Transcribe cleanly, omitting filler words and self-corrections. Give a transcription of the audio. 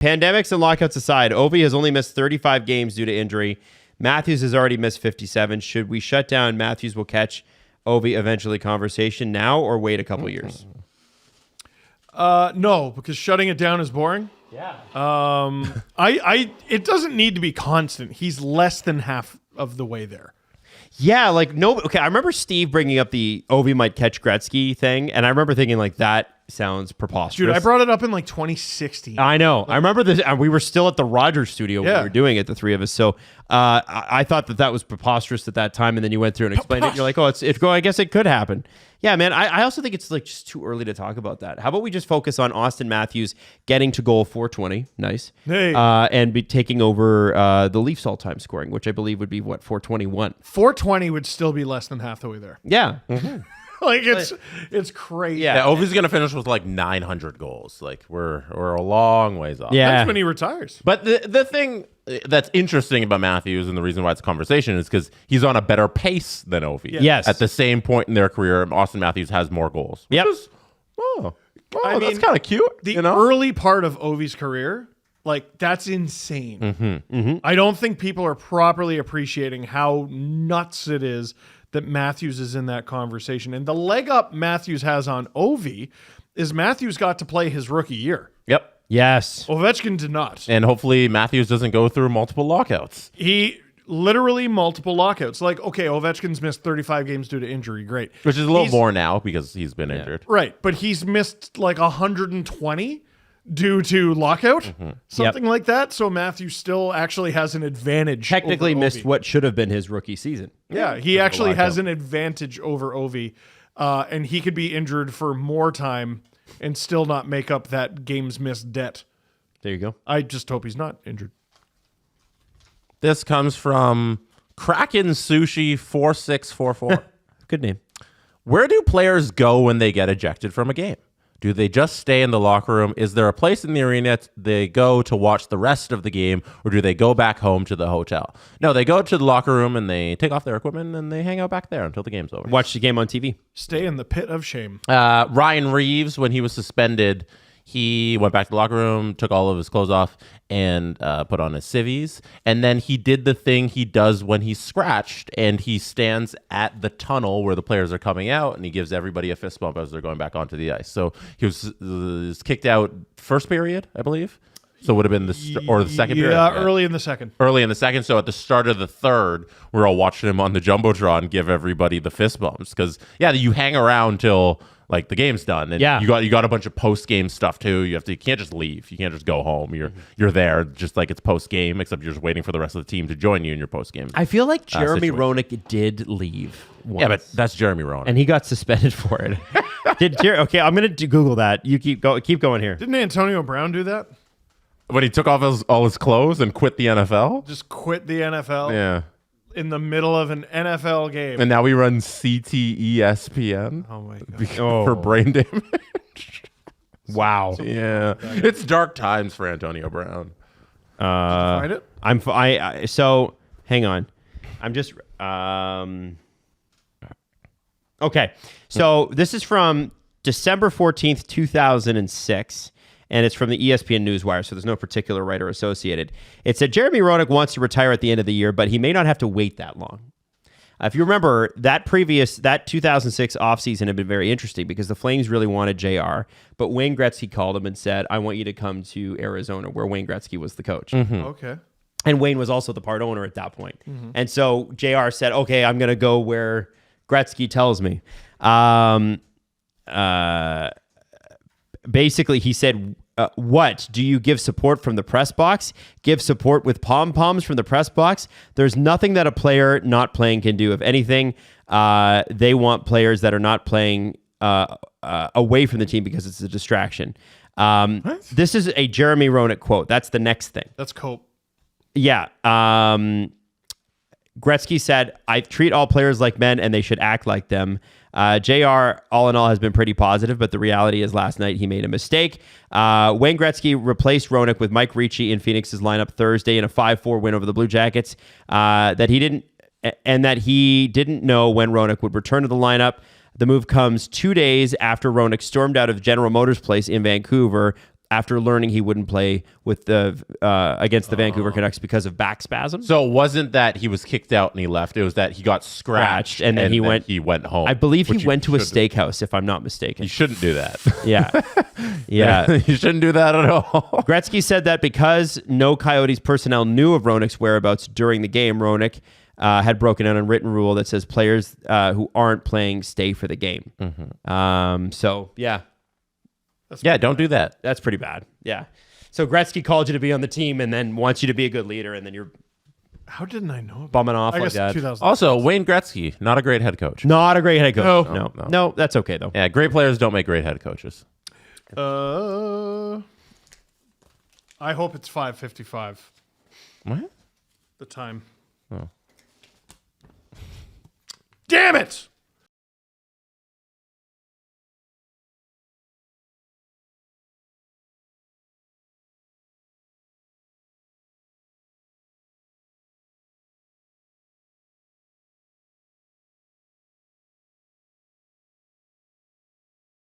Pandemics and lockouts aside, Ovi has only missed 35 games due to injury. Matthews has already missed 57. Should we shut down Matthews will catch Ovi eventually conversation now or wait a couple years? No, because shutting it down is boring. Yeah. It doesn't need to be constant. He's less than half of the way there. Yeah, like no. Okay, I remember Steve bringing up the Ovi might catch Gretzky thing, and I remember thinking like that sounds preposterous. Dude, I brought it up in like 2016. I know. I remember this. We were still at the Rogers studio when we were doing it, the three of us. So I thought that was preposterous at that time, and then you went through and explained it. You're like, oh, it's going. I guess it could happen. Yeah, man. I also think it's like just too early to talk about that. How about we just focus on Auston Matthews getting to goal 420, nice, hey. And be taking over the Leafs all-time scoring, which I believe would be what 421. 420 would still be less than half the way there. Yeah. Like it's crazy. Yeah, Ovi's gonna finish with like 900 goals. Like we're a long ways off. Yeah, that's when he retires. But the thing that's interesting about Matthews and the reason why it's a conversation is because he's on a better pace than Ovi. Yes. At the same point in their career, Auston Matthews has more goals. Yep. That's kind of cute. The you know? early part of Ovi's career, like that's insane. I don't think people are properly appreciating how nuts it is that Matthews is in that conversation. And the leg up Matthews has on Ovi is Matthews got to play his rookie year. Yep. Yes. Ovechkin did not. And hopefully Matthews doesn't go through multiple lockouts. He literally multiple lockouts. Like, okay, Ovechkin's missed 35 games due to injury. Great. Which is a little more now because he's been injured. Right. But he's missed like 120 due to lockout, something like that. So Matthews still actually has an advantage. Technically over missed Ovi. what should have been his rookie season. Yeah, he actually has an advantage over Ovi, and he could be injured for more time and still not make up that game's missed debt. There you go. I just hope he's not injured. This comes from Kraken Sushi 4644. Good name. Where do players go when they get ejected from a game? Do they just stay in the locker room? Is there a place in the arena they go to watch the rest of the game, or do they go back home to the hotel? No, they go to the locker room and they take off their equipment and they hang out back there until the game's over. Watch the game on TV. Stay in the pit of shame. Ryan Reeves, when he was suspended, he went back to the locker room, took all of his clothes off, and put on his civvies. And then he did the thing he does when he's scratched, and he stands at the tunnel where the players are coming out, and he gives everybody a fist bump as they're going back onto the ice. So he was kicked out first period, I believe. So it would have been the second period. Yeah, early in the second. Early in the second. So at the start of the third, we're all watching him on the Jumbotron give everybody the fist bumps. Because, yeah, you hang around till like the game's done, and you got a bunch of post game stuff too. You can't just leave. You can't just go home. You're there just like it's post game, except you're just waiting for the rest of the team to join you in your post game. I feel like Jeremy Roenick did leave once. Yeah, but that's Jeremy Roenick, and he got suspended for it. Okay, I'm gonna Google that. You keep going here. Didn't Antonio Brown do that? When he took off all his clothes and quit the NFL? Just quit the NFL? Yeah. In the middle of an NFL game. And now we run CTESPN. Oh, my God. For brain damage. Wow. Yeah. It's dark times for Antonio Brown. Find it? So, hang on. I'm just... Okay. So, this is from December 14th, 2006. And it's from the ESPN Newswire, so there's no particular writer associated. It said, Jeremy Roenick wants to retire at the end of the year, but he may not have to wait that long. If you remember, that 2006 offseason had been very interesting because the Flames really wanted JR, but Wayne Gretzky called him and said, I want you to come to Arizona, where Wayne Gretzky was the coach. Okay. And Wayne was also the part owner at that point. And so JR said, okay, I'm going to go where Gretzky tells me. Basically, he said, what? Do you give support from the press box? Give support with pom-poms from the press box? There's nothing that a player not playing can do. If anything, they want players that are not playing away from the team because it's a distraction. This is a Jeremy Roenick quote. That's the next thing. That's Cope. Yeah. Gretzky said, I treat all players like men and they should act like them. JR, all in all, has been pretty positive, but the reality is last night he made a mistake. Wayne Gretzky replaced Roenick with Mike Ricci in Phoenix's lineup Thursday in a 5-4 win over the Blue Jackets. That he didn't know when Roenick would return to the lineup. The move comes 2 days after Roenick stormed out of General Motors Place in Vancouver after learning he wouldn't play with the against the Vancouver Canucks because of back spasms. So it wasn't that he was kicked out and he left. It was that he got scratched and then he went home. I believe he went to a shouldn't. steakhouse, if I'm not mistaken. You shouldn't do that. Yeah. Yeah. You shouldn't do that at all. Gretzky said that because no Coyotes personnel knew of Roenick's whereabouts during the game, Roenick had broken down a written rule that says players who aren't playing stay for the game. So, yeah. Don't do that. That's pretty bad. Yeah. So Gretzky called you to be on the team and then wants you to be a good leader, and then you're How didn't I know about bumming off I like guess that. 2000. Also, Wayne Gretzky, not a great head coach. Not a great head coach. No. No, that's okay, though. Yeah, great players don't make great head coaches. I hope it's 5:55. What? The time. Oh. Damn it!